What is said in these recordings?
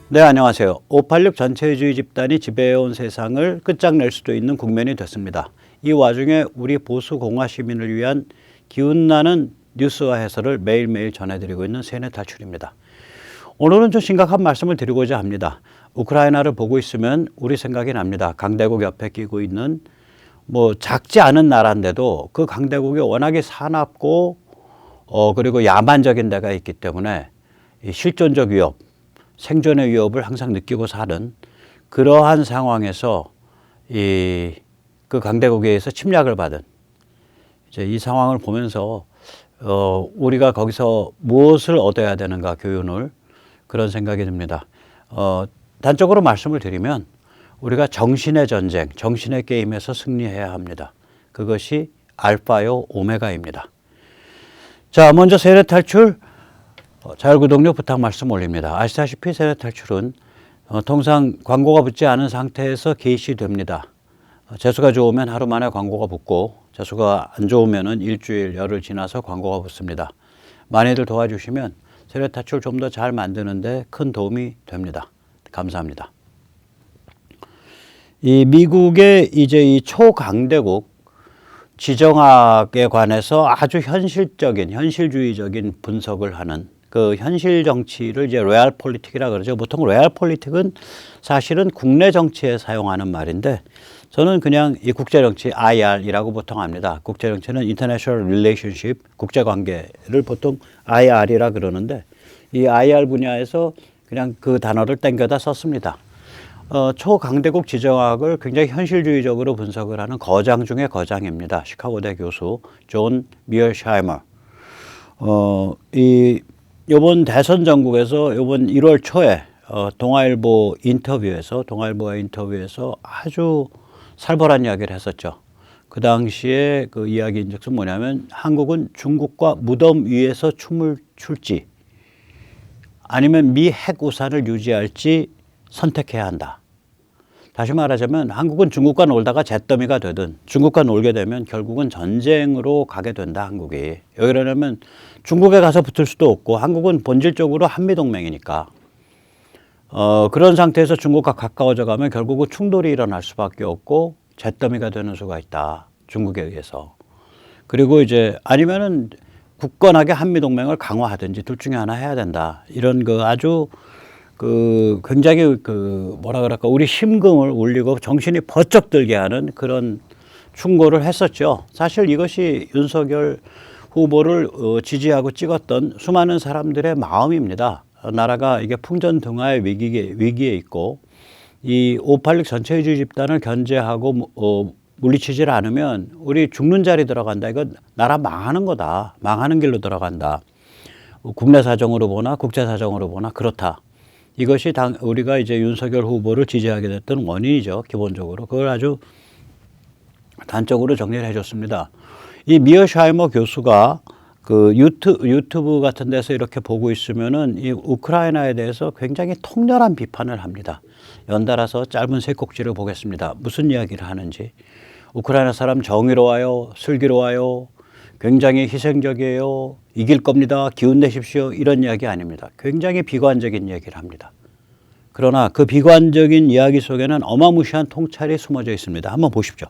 네, 안녕하세요. 586 전체주의 집단이 지배해온 세상을 끝장낼 수도 있는 국면이 됐습니다. 이 와중에 우리 보수 공화 시민을 위한 기운나는 뉴스와 해설을 매일매일 전해드리고 있는 세뇌 탈출입니다. 오늘은 좀 심각한 말씀을 드리고자 합니다. 우크라이나를 보고 있으면 우리 생각이 납니다. 강대국 옆에 끼고 있는 작지 않은 나라인데도 그 강대국이 워낙에 사납고 그리고 야만적인 데가 있기 때문에 이 실존적 위협, 생존의 위협을 항상 느끼고 사는 그러한 상황에서 그 강대국에 의해서 침략을 받은 이제 이 상황을 보면서 우리가 거기서 무엇을 얻어야 되는가 교훈을 그런 생각이 듭니다. 단적으로 말씀을 드리면 우리가 정신의 전쟁, 정신의 게임에서 승리해야 합니다. 그것이 알파요 오메가입니다. 자, 먼저 세뇌 탈출 자율구독료 부탁 말씀 올립니다. 아시다시피 세뇌 탈출은 통상 광고가 붙지 않은 상태에서 게시됩니다. 재수가 좋으면 하루 만에 광고가 붙고 재수가 안 좋으면 일주일, 열흘 지나서 광고가 붙습니다. 많이들 도와주시면 세뇌 탈출 좀 더 잘 만드는데 큰 도움이 됩니다. 감사합니다. 이 미국의 이제 이 초강대국 지정학에 관해서 아주 현실주의적인 분석을 하는 그 현실 정치를 이제 레알 폴리틱이라 그러죠. 보통 레알 폴리틱은 사실은 국내 정치에 사용하는 말인데 저는 그냥 이 국제 정치 IR이라고 보통 합니다. 국제 정치는 International Relationship, 국제 관계를 보통 IR이라 그러는데 이 IR 분야에서 그냥 그 단어를 땡겨다 썼습니다. 초강대국 지정학을 굉장히 현실주의적으로 분석을 하는 거장 중에 거장입니다. 시카고대 교수 존 미얼샤이머. 이번 대선 전국에서 이번 1월 초에 동아일보와 인터뷰에서 아주 살벌한 이야기를 했었죠. 그 당시에 그 이야기인즉슨 뭐냐면 한국은 중국과 무덤 위에서 춤을 출지 아니면 미 핵 우산을 유지할지 선택해야 한다. 다시 말하자면 한국은 중국과 놀다가 잿더미가 되든 중국과 놀게 되면 결국은 전쟁으로 가게 된다, 한국이. 왜 그러냐면 중국에 가서 붙을 수도 없고 한국은 본질적으로 한미동맹이니까. 그런 상태에서 중국과 가까워져 가면 결국은 충돌이 일어날 수밖에 없고 잿더미가 되는 수가 있다, 중국에 의해서. 그리고 이제 아니면은 굳건하게 한미동맹을 강화하든지 둘 중에 하나 해야 된다. 이런 아주 굉장히 우리 심금을 울리고 정신이 번쩍 들게 하는 그런 충고를 했었죠. 사실 이것이 윤석열 후보를 지지하고 찍었던 수많은 사람들의 마음입니다. 나라가 이게 풍전등화의 위기에 있고 이 586 전체주의 집단을 견제하고 물리치질 않으면 우리 죽는 자리 들어간다. 이거 나라 망하는 거다. 망하는 길로 들어간다. 국내 사정으로 보나 국제 사정으로 보나 그렇다. 이것이 우리가 이제 윤석열 후보를 지지하게 됐던 원인이죠. 기본적으로. 그걸 아주 단적으로 정리를 해줬습니다. 이 미어샤이머 교수가 그 유튜브 같은 데서 이렇게 보고 있으면은 이 우크라이나에 대해서 굉장히 통렬한 비판을 합니다. 연달아서 짧은 세 꼭지를 보겠습니다. 무슨 이야기를 하는지. 우크라이나 사람 정의로워요. 슬기로워요. 굉장히 희생적이에요. 이길 겁니다. 기운 내십시오. 이런 이야기 아닙니다. 굉장히 비관적인 이야기를 합니다. 그러나 그 비관적인 이야기 속에는 어마무시한 통찰이 숨어져 있습니다. 한번 보십시오.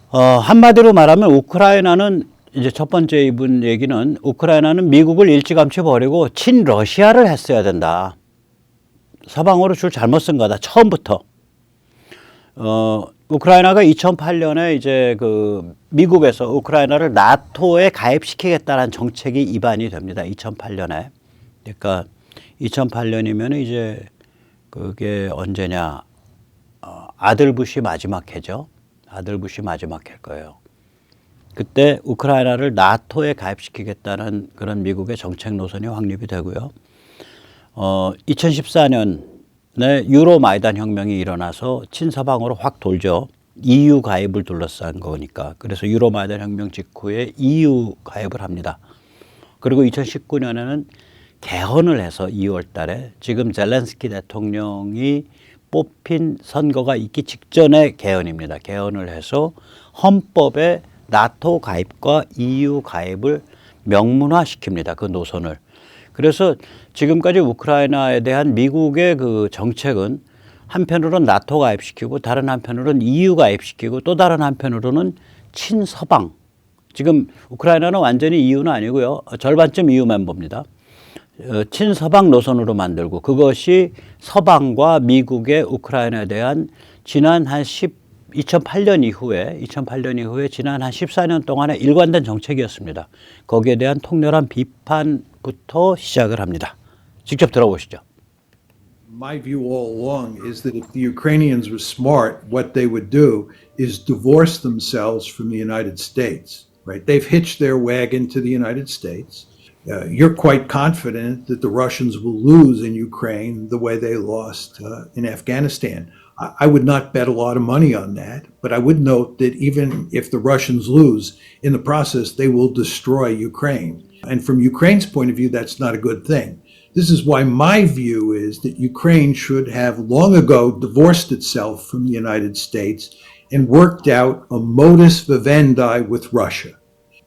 한마디로 말하면 우크라이나는 이제 첫 번째 이분 얘기는 우크라이나는 미국을 일찌감치 버리고 친러시아를 했어야 된다. 서방으로 줄 잘못 쓴 거다. 처음부터. 우크라이나가 2008년에 이제 미국에서 우크라이나를 나토에 가입시키겠다는 정책이 입안이 됩니다. 2008년에. 그러니까 2008년이면 이제 그게 언제냐. 아들 부시 마지막 해죠. 아들 부시 마지막 해일 거예요. 그때 우크라이나를 나토에 가입시키겠다는 그런 미국의 정책 노선이 확립이 되고요. 2014년에 유로 마이단 혁명이 일어나서 친서방으로 확 돌죠. EU 가입을 둘러싼 거니까. 그래서 유로 마이단 혁명 직후에 EU 가입을 합니다. 그리고 2019년에는 개헌을 해서 2월 달에 지금 젤렌스키 대통령이 뽑힌 선거가 있기 직전의 개헌입니다. 개헌을 해서 헌법에 나토 가입과 EU 가입을 명문화시킵니다. 그 노선을. 그래서 지금까지 우크라이나에 대한 미국의 그 정책은 한편으로는 나토 가입시키고 다른 한편으로는 EU 가입시키고 또 다른 한편으로는 친서방. 지금 우크라이나는 완전히 EU는 아니고요. 절반쯤 EU 멤버입니다. 친서방 노선으로 만들고 그것이 서방과 미국의 우크라이나에 대한 지난 한 2008년 이후에 지난 한 14년 동안의 일관된 정책이었습니다. 거기에 대한 통렬한 비판부터 시작을 합니다. 직접 들어보시죠. My view all along is that if the Ukrainians were smart, what they would do is divorce themselves from the United States, right? They've hitched their wagon to the United States. You're quite confident that the Russians will lose in Ukraine the way they lost in Afghanistan. I would not bet a lot of money on that, but I would note that even if the Russians lose, in the process, they will destroy Ukraine. And from Ukraine's point of view, that's not a good thing. This is why my view is that Ukraine should have long ago divorced itself from the United States and worked out a modus vivendi with Russia.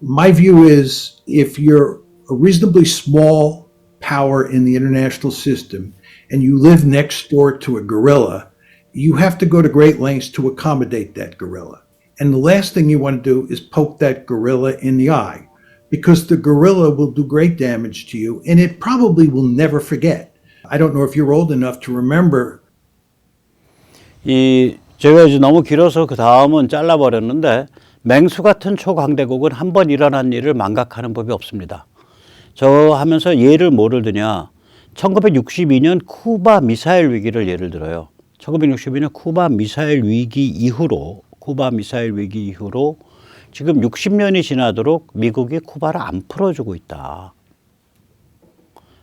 My view is if you're a reasonably small power in the international system and you live next door to a guerrilla, you have to go to great lengths to accommodate that guerrilla. And the last thing you want to do is poke that guerrilla in the eye, because the guerrilla will do great damage to you and it probably will never forget. I don't know if you're old enough to remember. 제가 이제 너무 길어서 그 다음은 잘라버렸는데 맹수 같은 초강대국은 한 번 일어난 일을 망각하는 법이 없습니다. 저 하면서 예를 뭐를 드냐. 1962년 쿠바 미사일 위기를 예를 들어요. 1962년 쿠바 미사일 위기 이후로 지금 60년이 지나도록 미국이 쿠바를 안 풀어주고 있다.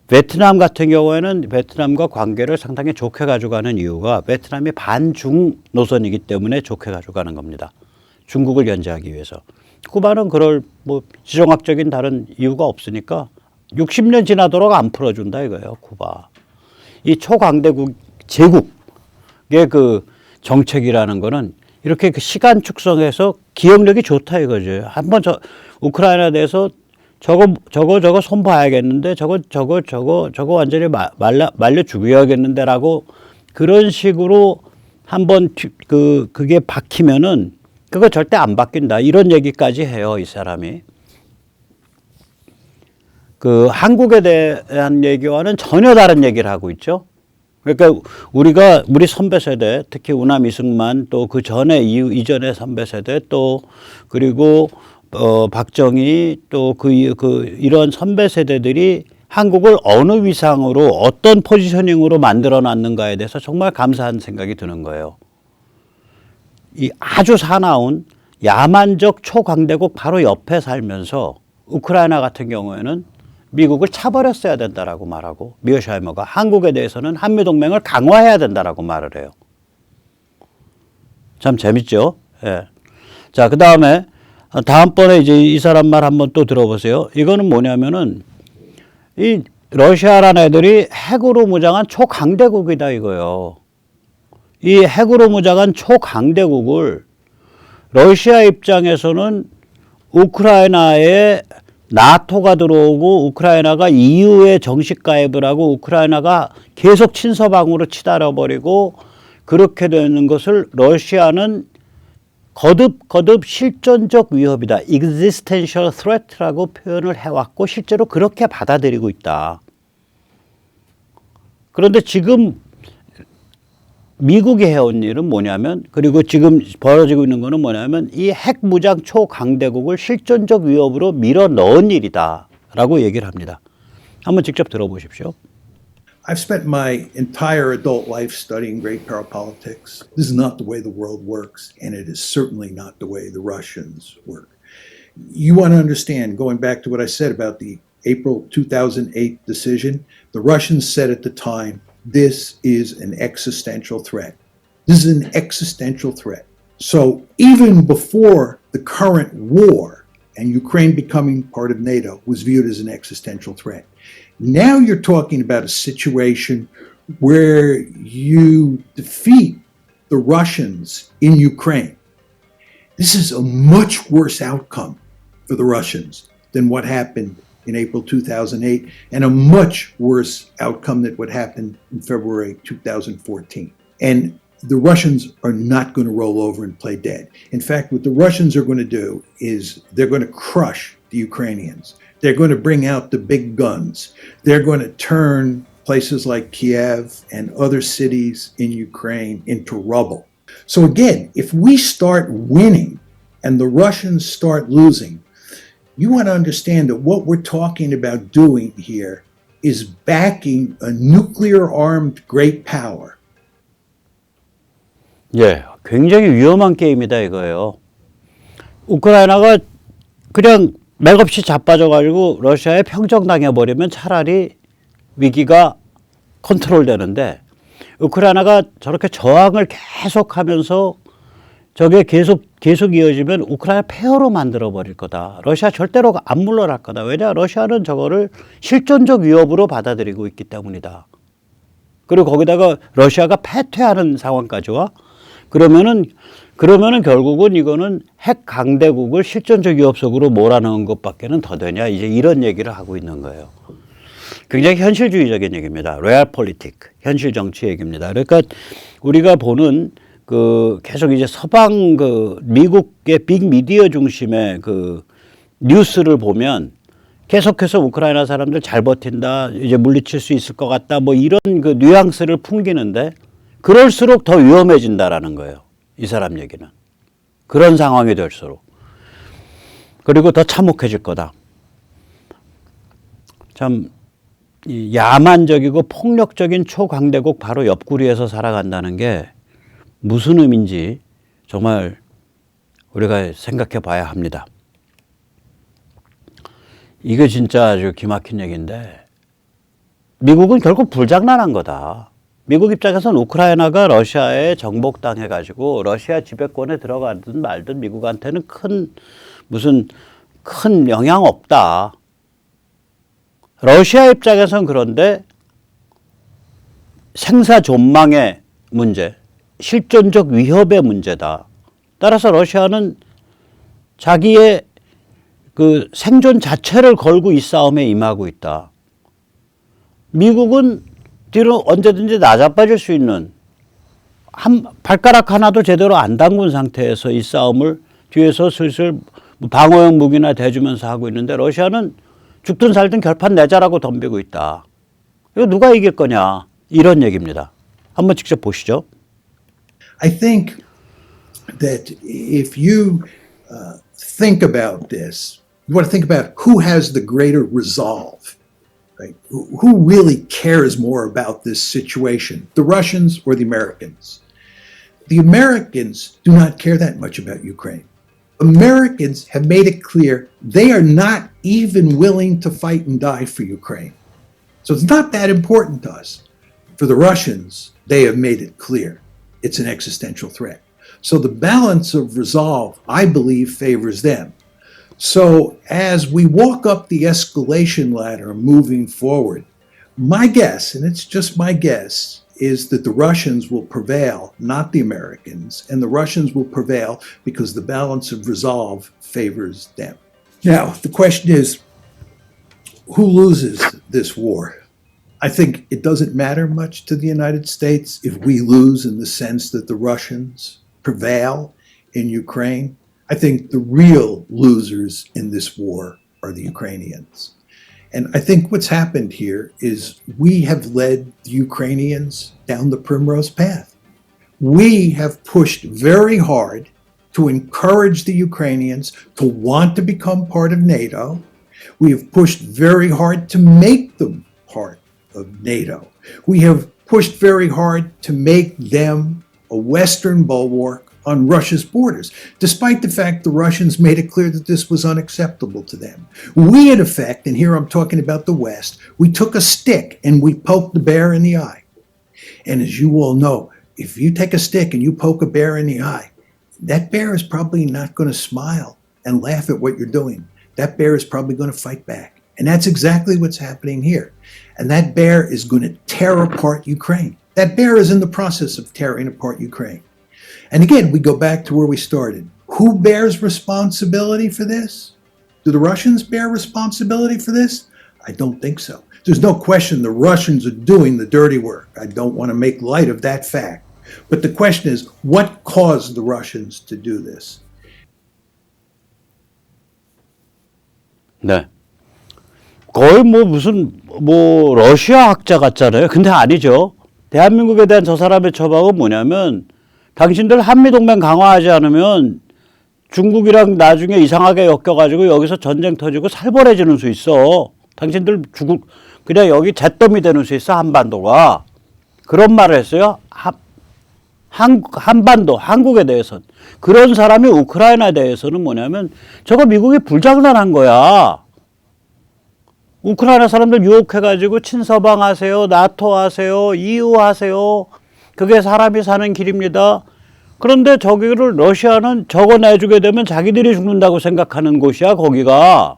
베트남 같은 경우에는 베트남과 관계를 상당히 좋게 가져가는 이유가 베트남이 반중 노선이기 때문에 좋게 가져가는 겁니다. 중국을 견제하기 위해서. 쿠바는 그럴 뭐 지정학적인 다른 이유가 없으니까 60년 지나도록 안 풀어준다 이거예요. 쿠바. 이 초강대국 제국의 그 정책이라는 거는 이렇게 그 시간 축성해서 기억력이 좋다 이거죠. 한번 우크라이나에 대해서 저거 손 봐야겠는데 저거 완전히 말려 죽여야겠는데라고 그런 식으로 한번 그게 박히면은 그거 절대 안 바뀐다 이런 얘기까지 해요 이 사람이. 그 한국에 대한 얘기와는 전혀 다른 얘기를 하고 있죠. 그러니까 우리 선배 세대, 특히 우남 이승만 또 그 전에 이전의 선배 세대 또 그리고 박정희 또 이런 선배 세대들이 한국을 어느 위상으로 어떤 포지셔닝으로 만들어 놨는가에 대해서 정말 감사한 생각이 드는 거예요. 이 아주 사나운 야만적 초강대국 바로 옆에 살면서 우크라이나 같은 경우에는 미국을 차버렸어야 된다라고 말하고 미어샤이머가 한국에 대해서는 한미동맹을 강화해야 된다라고 말을 해요. 참 재밌죠? 예. 자, 그 다음에 다음번에 이제 이 사람 말 한번 또 들어보세요. 이거는 뭐냐면은 이 러시아라는 애들이 핵으로 무장한 초강대국이다 이거예요. 이 핵으로 무장한 초강대국을 러시아 입장에서는 우크라이나에 나토가 들어오고 우크라이나가 EU에 정식 가입을 하고 우크라이나가 계속 친서방으로 치달아버리고 그렇게 되는 것을 러시아는 거듭 실존적 위협이다. existential threat라고 표현을 해왔고 실제로 그렇게 받아들이고 있다. 그런데 지금 미국이 해온 일은 뭐냐면 그리고 지금 벌어지고 있는 거는 뭐냐면 이 핵무장 초강대국을 실존적 위협으로 밀어 넣은 일이다 라고 얘기를 합니다. 한번 직접 들어보십시오. I've spent my entire adult life studying great power politics. This is not the way the world works, and it is certainly not the way the Russians work. You want to understand, going back to what I said about the April 2008 decision, the Russians said at the time, this is an existential threat. This is an existential threat. So even before the current war and Ukraine becoming part of NATO was viewed as an existential threat. Now you're talking about a situation where you defeat the Russians in Ukraine. This is a much worse outcome for the Russians than what happened in April 2008 and a much worse outcome than what happened in February 2014. And the Russians are not going to roll over and play dead. In fact, what the Russians are going to do is they're going to crush the Ukrainians. They're going to bring out the big guns. They're going to turn places like Kiev and other cities in Ukraine into rubble. So again, if we start winning and the Russians start losing, you want to understand that what we're talking about doing here is backing a nuclear-armed great power. 예, 굉장히 위험한 게임이다 이거예요. 우크라이나가 그냥 맥없이 자빠져가지고 러시아에 평정당해버리면 차라리 위기가 컨트롤 되는데 우크라이나가 저렇게 저항을 계속하면서 저게 계속 이어지면 우크라이나 폐허로 만들어버릴 거다. 러시아 절대로 안 물러날 거다. 왜냐? 러시아는 저거를 실존적 위협으로 받아들이고 있기 때문이다. 그리고 거기다가 러시아가 패퇴하는 상황까지 와. 그러면은 결국은 이거는 핵 강대국을 실존적 위협 속으로 몰아넣은 것밖에는 더 되냐. 이제 이런 얘기를 하고 있는 거예요. 굉장히 현실주의적인 얘기입니다. 레알폴리틱, 현실 정치 얘기입니다. 그러니까 우리가 보는 계속 이제 서방 미국의 빅미디어 중심의 뉴스를 보면 계속해서 우크라이나 사람들 잘 버틴다, 이제 물리칠 수 있을 것 같다, 뭐 이런 뉘앙스를 풍기는데 그럴수록 더 위험해진다라는 거예요. 이 사람 얘기는. 그런 상황이 될수록. 그리고 더 참혹해질 거다. 참 야만적이고 폭력적인 초강대국 바로 옆구리에서 살아간다는 게 무슨 의미인지 정말 우리가 생각해 봐야 합니다. 이게 진짜 아주 기막힌 얘기인데 미국은 결국 불장난한 거다. 미국 입장에서는 우크라이나가 러시아에 정복당해가지고 러시아 지배권에 들어가든 말든 미국한테는 무슨 큰 영향 없다. 러시아 입장에서는 그런데 생사존망의 문제, 실존적 위협의 문제다. 따라서 러시아는 자기의 생존 자체를 걸고 이 싸움에 임하고 있다. 미국은 뒤로 언제든지 나자빠질 수 있는 발가락 하나도 제대로 안 담근 상태에서 이 싸움을 뒤에서 슬슬 방어용 무기나 대주면서 하고 있는데 러시아는 죽든 살든 결판 내자라고 덤비고 있다. 이거 누가 이길 거냐 이런 얘기입니다. 한번 직접 보시죠. I think that if you think about this, you want to think about who has the greater resolve, right? Who really cares more about this situation, the Russians or the Americans? The Americans do not care that much about Ukraine. Americans have made it clear they are not even willing to fight and die for Ukraine. So it's not that important to us. For the Russians, they have made it clear it's an existential threat. So the balance of resolve, I believe, favors them. So as we walk up the escalation ladder moving forward, my guess, and it's just my guess, is that the Russians will prevail, not the Americans, and the Russians will prevail because the balance of resolve favors them. Now, the question is, who loses this war? I think it doesn't matter much to the United States if we lose in the sense that the Russians prevail in Ukraine. I think the real losers in this war are the Ukrainians. And I think what's happened here is we have led the Ukrainians down the primrose path. We have pushed very hard to encourage the Ukrainians to want to become part of NATO. We have pushed very hard to make them part of NATO. We have pushed very hard to make them a Western bulwark on Russia's borders, despite the fact the Russians made it clear that this was unacceptable to them. We, in effect, and here I'm talking about the West, we took a stick and we poked the bear in the eye. And as you all know, if you take a stick and you poke a bear in the eye, that bear is probably not going to smile and laugh at what you're doing. That bear is probably going to fight back. And that's exactly what's happening here. And that bear is going to tear apart Ukraine. That bear is in the process of tearing apart Ukraine. And again, we go back to where we started. Who bears responsibility for this? Do the Russians bear responsibility for this? I don't think so. There's no question the Russians are doing the dirty work. I don't want to make light of that fact. But the question is, what caused the Russians to do this? 네. 거의 뭐 무슨 뭐 러시아 학자 같잖아요. 근데 아니죠. 대한민국에 대한 저 사람의 처방은 뭐냐면 당신들 한미동맹 강화하지 않으면 중국이랑 나중에 이상하게 엮여가지고 여기서 전쟁 터지고 살벌해지는 수 있어. 당신들 그냥 여기 잿더미 되는 수 있어, 한반도가. 그런 말을 했어요. 한반도, 한국에 대해서는. 그런 사람이 우크라이나에 대해서는 뭐냐면 저거 미국이 불장난한 거야. 우크라이나 사람들 유혹해가지고 친서방 하세요, 나토 하세요, EU 하세요. 그게 사람이 사는 길입니다. 그런데 저기를 러시아는 저거 내주게 되면 자기들이 죽는다고 생각하는 곳이야, 거기가.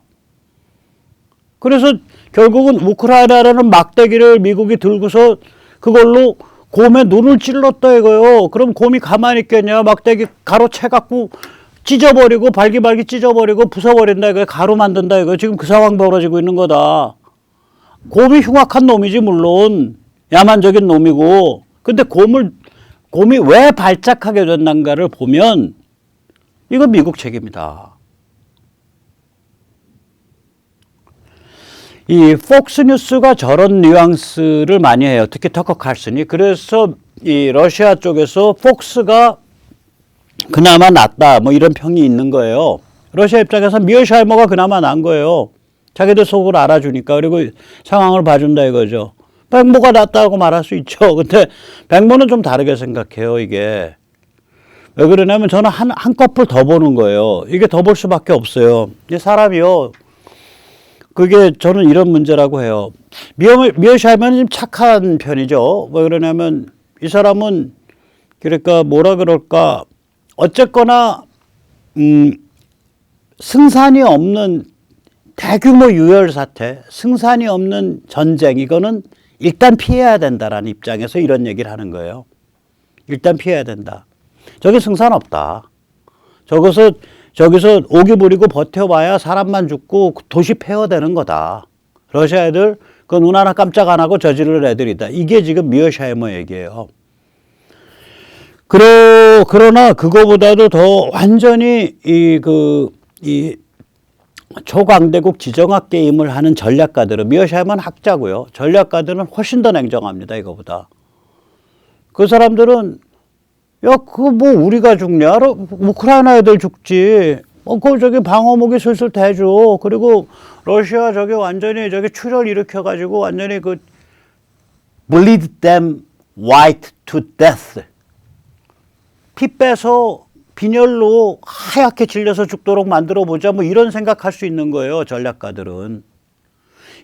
그래서 결국은 우크라이나라는 막대기를 미국이 들고서 그걸로 곰의 눈을 찔렀다 이거요. 그럼 곰이 가만히 있겠냐. 막대기 가로채갖고 찢어버리고 발기발기 찢어버리고 부숴버린다 이거야. 가루 만든다 이거야. 지금 그 상황 벌어지고 있는 거다. 곰이 흉악한 놈이지 물론. 야만적인 놈이고. 근데 곰이 왜 발작하게 됐는가를 보면 이건 미국 책임이다. 이 폭스뉴스가 저런 뉘앙스를 많이 해요. 특히 터커 칼슨이. 그래서 이 러시아 쪽에서 폭스가 그나마 낫다 뭐 이런 평이 있는 거예요. 러시아 입장에서 미어샤이머가 그나마 난 거예요. 자기들 속을 알아주니까. 그리고 상황을 봐준다 이거죠. 백모가 낫다고 말할 수 있죠. 근데 백모는 좀 다르게 생각해요. 이게 왜 그러냐면 저는 한꺼풀 더 보는 거예요. 이게 더 볼 수밖에 없어요. 이 사람이요. 그게 저는 이런 문제라고 해요. 미어샤이머는 좀 착한 편이죠. 왜 그러냐면 이 사람은 그러니까 뭐라 그럴까 어쨌거나 승산이 없는 대규모 유혈 사태, 승산이 없는 전쟁 이거는 일단 피해야 된다라는 입장에서 이런 얘기를 하는 거예요. 일단 피해야 된다. 저기 승산 없다. 저기서 오기 부리고 버텨봐야 사람만 죽고 도시 폐허되는 거다. 러시아 애들 그 눈 하나 깜짝 안 하고 저지를 애들이다. 이게 지금 미어샤이머 얘기예요. 그러나 그거보다도 더 완전히 이 초강대국 지정학 게임을 하는 전략가들은 미어샤이머는 학자고요. 전략가들은 훨씬 더 냉정합니다. 이거보다. 그 사람들은 야, 그거 뭐 우리가 죽냐? 우크라이나 애들 죽지. 그 저기 방어무기 슬슬 대줘. 그리고 러시아 저기 완전히 저기 출혈 일으켜가지고 완전히 그 bleed them white to death. 피 빼서 빈혈로 하얗게 질려서 죽도록 만들어 보자. 뭐 이런 생각할 수 있는 거예요. 전략가들은.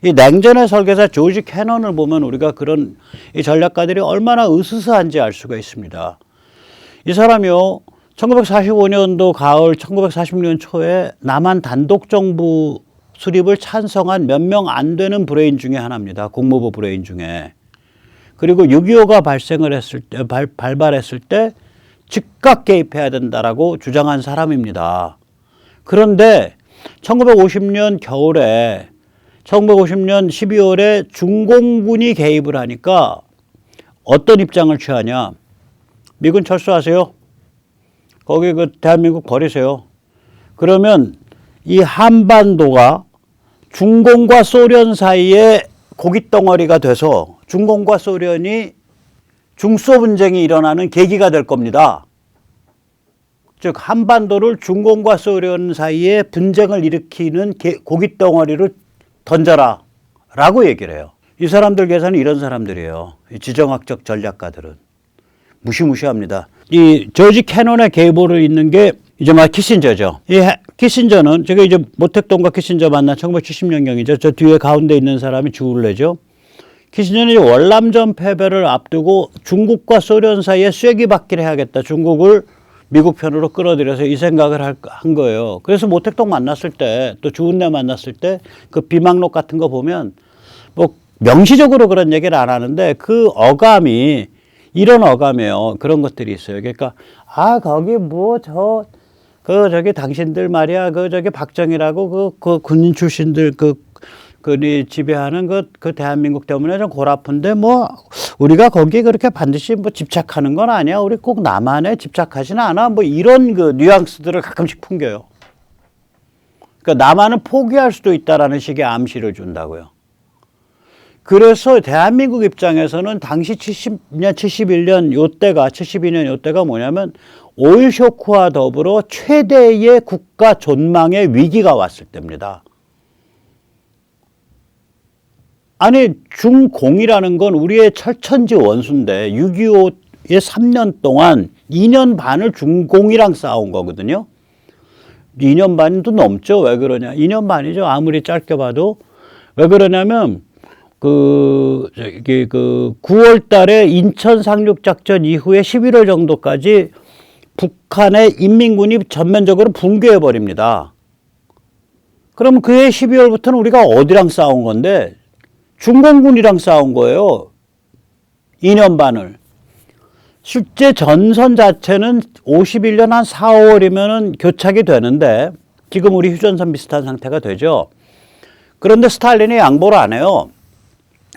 이 냉전의 설계자 조지 캐넌을 보면 우리가 그런 이 전략가들이 얼마나 으스스한지 알 수가 있습니다. 이 사람이요. 1945년도 가을 1946년 초에 남한 단독 정부 수립을 찬성한 몇 명 안 되는 브레인 중에 하나입니다. 국무부 브레인 중에. 그리고 6.25가 발발했을 때 즉각 개입해야 된다라고 주장한 사람입니다. 그런데 1950년 겨울에 1950년 12월에 중공군이 개입을 하니까 어떤 입장을 취하냐. 미군 철수하세요. 거기 그 대한민국 버리세요. 그러면 이 한반도가 중공과 소련 사이에 고깃덩어리가 돼서 중공과 소련이 중소 분쟁이 일어나는 계기가 될 겁니다. 즉 한반도를 중공과 소련 사이에 분쟁을 일으키는 고깃덩어리로 던져라 라고 얘기를 해요. 이 사람들 계산은 이런 사람들이에요. 이 지정학적 전략가들은. 무시무시합니다. 이 조지 캐논의 계보를 잇는 게 이제 막 키신저죠. 이 키신저는 제가 이제 모택동과 키신저 만난 1970년경이죠. 저 뒤에 가운데 있는 사람이 주울레죠. 키신저는 월남전 패배를 앞두고 중국과 소련 사이에 쐐기받기를 해야겠다. 중국을 미국 편으로 끌어들여서 이 생각을 한 거예요. 그래서 모택동 만났을 때 또 주운내 만났을 때 그 비망록 같은 거 보면 뭐 명시적으로 그런 얘기를 안 하는데 그 어감이 이런 어감이에요. 그런 것들이 있어요. 그러니까 거기 뭐 저기 당신들 말이야, 저기 박정희라고 그 군인 출신들 그니 지배하는 그 대한민국 때문에 좀 골 아픈데 뭐 우리가 거기에 그렇게 반드시 뭐 집착하는 건 아니야. 우리 꼭 남한에 집착하지는 않아. 뭐 이런 그 뉘앙스들을 가끔씩 풍겨요. 그러니까 남한은 포기할 수도 있다라는 식의 암시를 준다고요. 그래서 대한민국 입장에서는 당시 70년, 71년 요때가 72년 요때가 뭐냐면 오일 쇼크와 더불어 최대의 국가 존망의 위기가 왔을 때입니다. 아니 중공이라는 건 우리의 철천지 원수인데 6.25의 3년 동안 2년 반을 중공이랑 싸운 거거든요. 2년 반도 넘죠. 왜 그러냐. 2년 반이죠. 아무리 짧게 봐도. 왜 그러냐면 9월 달에 인천 상륙작전 이후에 11월 정도까지 북한의 인민군이 전면적으로 붕괴해 버립니다. 그럼 그해 12월부터는 우리가 어디랑 싸운 건데? 중공군이랑 싸운 거예요. 2년 반을. 실제 전선 자체는 51년 한 4, 5월이면은 교착이 되는데 지금 우리 휴전선 비슷한 상태가 되죠. 그런데 스탈린이 양보를 안 해요.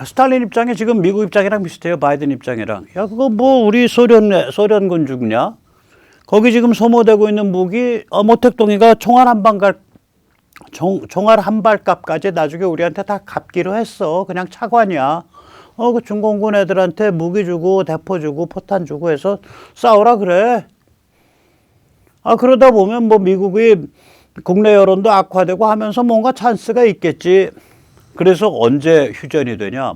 스탈린 입장이 지금 미국 입장이랑 비슷해요. 바이든 입장이랑. 야, 그거 뭐 우리 소련군 죽냐? 거기 지금 소모되고 있는 무기, 모택동이가 총알 한 발값까지 나중에 우리한테 다 갚기로 했어. 그냥 차관이야. 그 중공군 애들한테 무기 주고 대포 주고 포탄 주고 해서 싸우라 그래. 그러다 보면 뭐 미국이 국내 여론도 악화되고 하면서 뭔가 찬스가 있겠지. 그래서 언제 휴전이 되냐?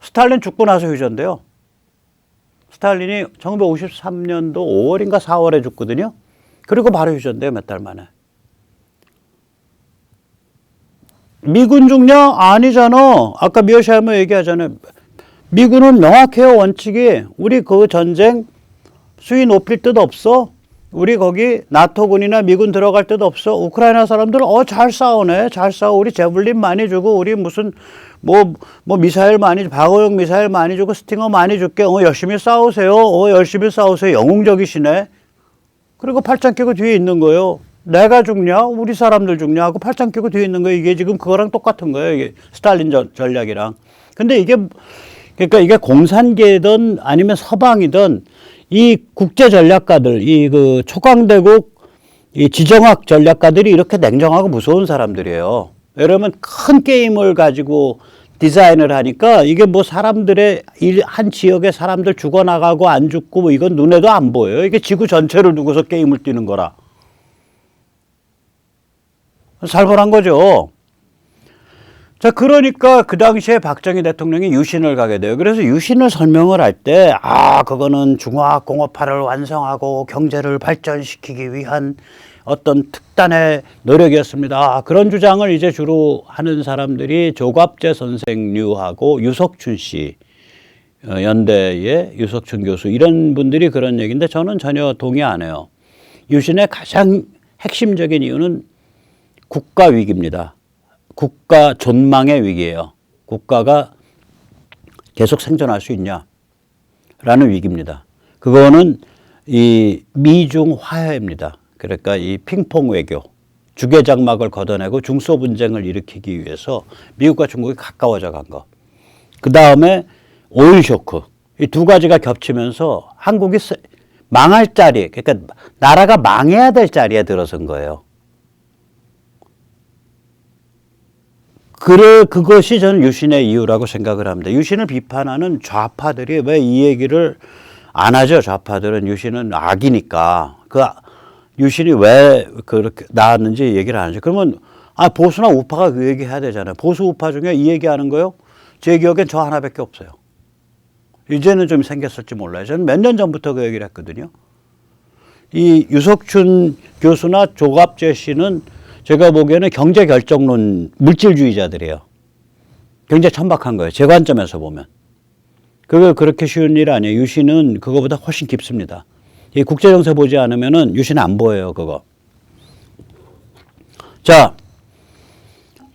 스탈린 죽고 나서 휴전돼요. 스탈린이 1953년도 5월인가 4월에 죽거든요. 그리고 바로 휴전돼요. 몇 달 만에. 미군 죽냐? 아니잖아. 아까 미어샤이머 얘기하잖아요. 미군은 명확해요. 원칙이. 우리 그 전쟁 수위 높일 뜻 없어. 우리 거기 나토군이나 미군 들어갈 뜻 없어. 우크라이나 사람들은 잘 싸우네. 잘 싸워. 우리 제블린 많이 주고 우리 무슨 뭐 미사일 많이 방어용 미사일 많이 주고 스팅어 많이 줄게. 열심히 싸우세요. 열심히 싸우세요. 영웅적이시네. 그리고 팔짱 끼고 뒤에 있는 거예요. 내가 죽냐? 우리 사람들 죽냐? 하고 팔짱 끼고 뒤에 있는 거예요. 이게 지금 그거랑 똑같은 거예요. 이게 스탈린 전략이랑. 근데 그러니까 이게 공산계든 아니면 서방이든 이 국제 전략가들, 그 초강대국 이 지정학 전략가들이 이렇게 냉정하고 무서운 사람들이에요. 여러분 큰 게임을 가지고 디자인을 하니까 이게 뭐 사람들의 한 지역의 사람들 죽어나가고 안 죽고 뭐 이건 눈에도 안 보여요. 이게 지구 전체를 두고서 게임을 뛰는 거라. 살벌한 거죠. 자, 그러니까 그 당시에 박정희 대통령이 유신을 가게 돼요. 그래서 유신을 설명을 할 때, 그거는 중화공업화를 완성하고 경제를 발전시키기 위한 어떤 특단의 노력이었습니다. 그런 주장을 이제 주로 하는 사람들이 조갑재 선생류하고 유석춘 씨, 연대의 유석춘 교수, 이런 분들이 그런 얘기인데 저는 전혀 동의 안 해요. 유신의 가장 핵심적인 이유는 국가 위기입니다. 국가 존망의 위기예요. 국가가 계속 생존할 수 있냐라는 위기입니다. 그거는 이 미중 화해입니다. 그러니까 이 핑퐁 외교, 주계장막을 걷어내고 중소 분쟁을 일으키기 위해서 미국과 중국이 가까워져 간 거. 그 다음에 오일 쇼크. 이 두 가지가 겹치면서 한국이 망할 자리, 그러니까 나라가 망해야 될 자리에 들어선 거예요. 그것이 저는 유신의 이유라고 생각을 합니다. 유신을 비판하는 좌파들이 왜 이 얘기를 안 하죠? 좌파들은 유신은 악이니까. 유신이 왜 그렇게 나왔는지 얘기를 안 하죠. 그러면, 보수나 우파가 그 얘기 해야 되잖아요. 보수 우파 중에 이 얘기 하는 거요? 제 기억엔 저 하나밖에 없어요. 이제는 좀 생겼을지 몰라요. 저는 몇 년 전부터 그 얘기를 했거든요. 이 유석춘 교수나 조갑재 씨는 제가 보기에는 경제 결정론 물질주의자들이에요. 굉장히 천박한 거예요. 제 관점에서 보면. 그게 그렇게 쉬운 일 아니에요. 유신은 그거보다 훨씬 깊습니다. 이 국제정세 보지 않으면은 유신 안 보여요, 그거. 자,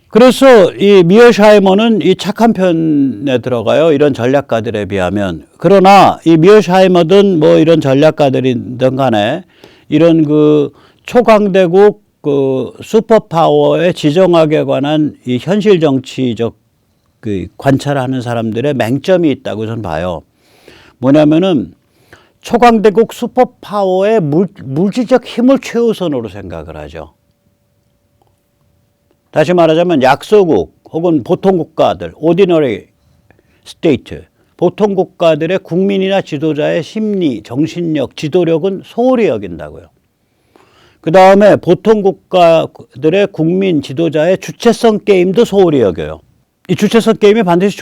그래서 이 미어샤이머는 이 착한 편에 들어가요. 이런 전략가들에 비하면. 그러나 이 미어샤이머든 뭐 이런 전략가들이든 간에 이런 그 초강대국 그 슈퍼파워의 지정학에 관한 이 현실 정치적 그 관찰하는 사람들의 맹점이 있다고 저는 봐요. 뭐냐면은 초강대국 슈퍼파워의 물질적 힘을 최우선으로 생각을 하죠. 다시 말하자면 약소국 혹은 보통국가들, ordinary state, 보통국가들의 국민이나 지도자의 심리, 정신력, 지도력은 소홀히 여긴다고요. 그 다음에 보통국가들의 국민 지도자의 주체성 게임도 소홀히 여겨요. 이 주체성 게임이 반드시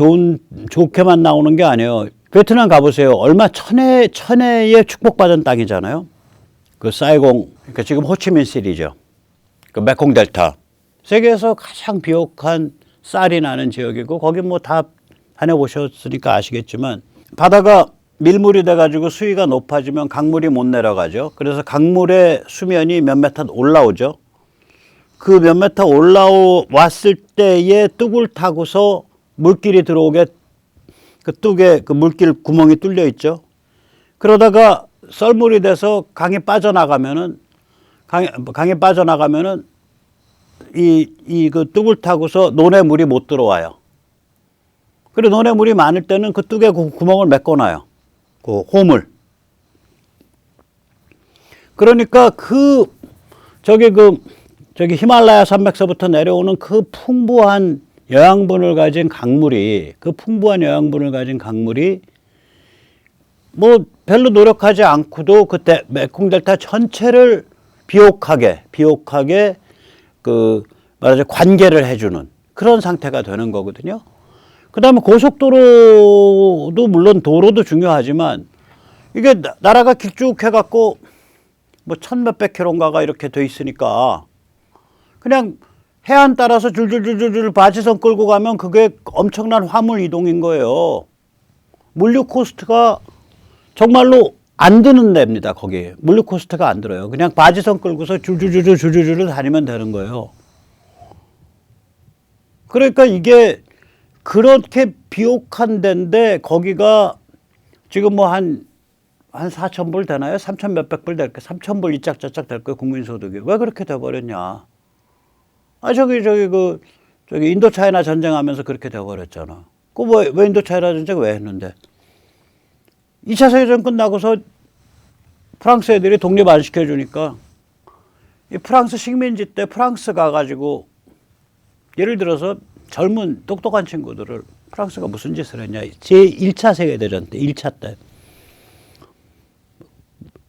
좋게만 나오는 게 아니에요. 베트남 가보세요. 얼마 천혜의 축복받은 땅이잖아요. 그 사이공, 그러니까 지금 호치민시리죠. 그 메콩 델타. 세계에서 가장 비옥한 쌀이 나는 지역이고, 거기 뭐 다 다녀보셨으니까 아시겠지만, 바다가 밀물이 돼가지고 수위가 높아지면 강물이 못 내려가죠. 그래서 강물의 수면이 몇 메터 올라오죠. 그 몇 메터 올라왔을 때에 뚝을 타고서 물길이 들어오게 그 뚝에 그 물길 구멍이 뚫려 있죠. 그러다가 썰물이 돼서 강이 빠져나가면은 이 그 뚝을 타고서 논에 물이 못 들어와요. 그리고 논에 물이 많을 때는 그 뚝에 구멍을 메꿔놔요. 그 홈을. 그러니까 저기 히말라야 산맥서부터 내려오는 그 풍부한 영양분을 가진 강물이 뭐 별로 노력하지 않고도 그때 메콩 델타 전체를 비옥하게 그 말하자면 관계를 해주는 그런 상태가 되는 거거든요. 그 다음에 고속도로도 물론 도로도 중요하지만 이게 나라가 길쭉해갖고 뭐 천몇백 킬로인가가 이렇게 돼 있으니까 그냥 해안 따라서 줄줄줄줄 바지선 끌고 가면 그게 엄청난 화물 이동인 거예요. 물류 코스트가 정말로 안 드는 데입니다. 거기 물류 코스트가 안 들어요. 그냥 바지선 끌고서 줄줄줄 다니면 되는 거예요. 그러니까 이게 그렇게 비옥한 데인데 거기가 지금 뭐 한 4,000불 되나요? 3,000 몇백 불 될 거예요. 3,000불 이짝저짝 될 거예요. 국민소득이. 왜 그렇게 돼버렸냐? 저기 인도 차이나 전쟁하면서 그렇게 돼버렸잖아. 왜 인도 차이나 전쟁 왜 했는데? 2차 세계대전 끝나고서 프랑스 애들이 독립 안 시켜주니까 이 프랑스 식민지 때 프랑스 가가지고 예를 들어서 젊은 똑똑한 친구들을 프랑스가 무슨 짓을 했냐. 제1차 세계대전 때, 1차 때.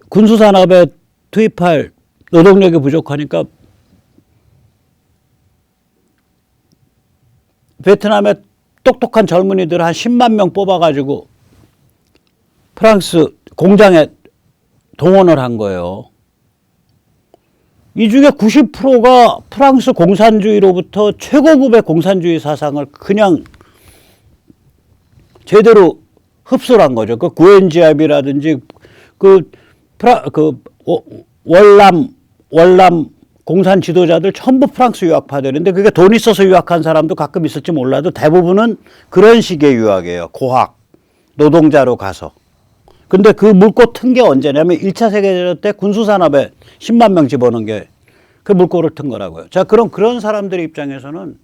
군수산업에 투입할 노동력이 부족하니까 베트남에 똑똑한 젊은이들 한 10만 명 뽑아가지고 프랑스 공장에 동원을 한 거예요. 이 중에 90%가 프랑스 공산주의로부터 최고급의 공산주의 사상을 그냥 제대로 흡수를 한 거죠. 그 구엔지압이라든지 월남 공산 지도자들 전부 프랑스 유학파들인데 그게 돈 있어서 유학한 사람도 가끔 있을지 몰라도 대부분은 그런 식의 유학이에요. 고학, 노동자로 가서. 근데 그 물꼬 튼 게 언제냐면 1차 세계대전 때 군수산업에 10만 명 집어넣은 게 그 물꼬를 튼 거라고요. 자, 그런 사람들의 입장에서는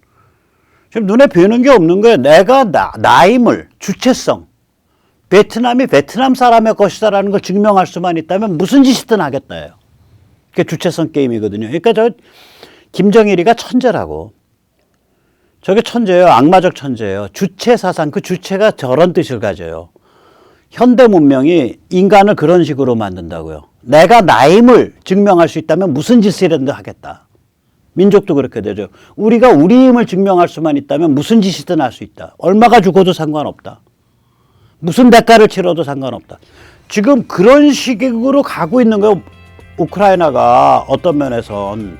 지금 눈에 보이는 게 없는 거예요. 내가 나임을, 주체성. 베트남이 베트남 사람의 것이다라는 걸 증명할 수만 있다면 무슨 짓이든 하겠다예요. 그게 주체성 게임이거든요. 그러니까 김정일이가 천재라고. 저게 천재예요. 악마적 천재예요. 주체 사상, 그 주체가 저런 뜻을 가져요. 현대 문명이 인간을 그런 식으로 만든다고요. 내가 나임을 증명할 수 있다면 무슨 짓이라도 하겠다. 민족도 그렇게 되죠. 우리가 우리 힘을 증명할 수만 있다면 무슨 짓이든 할 수 있다. 얼마가 죽어도 상관없다. 무슨 대가를 치러도 상관없다. 지금 그런 식으로 가고 있는 거예요. 우크라이나가 어떤 면에선.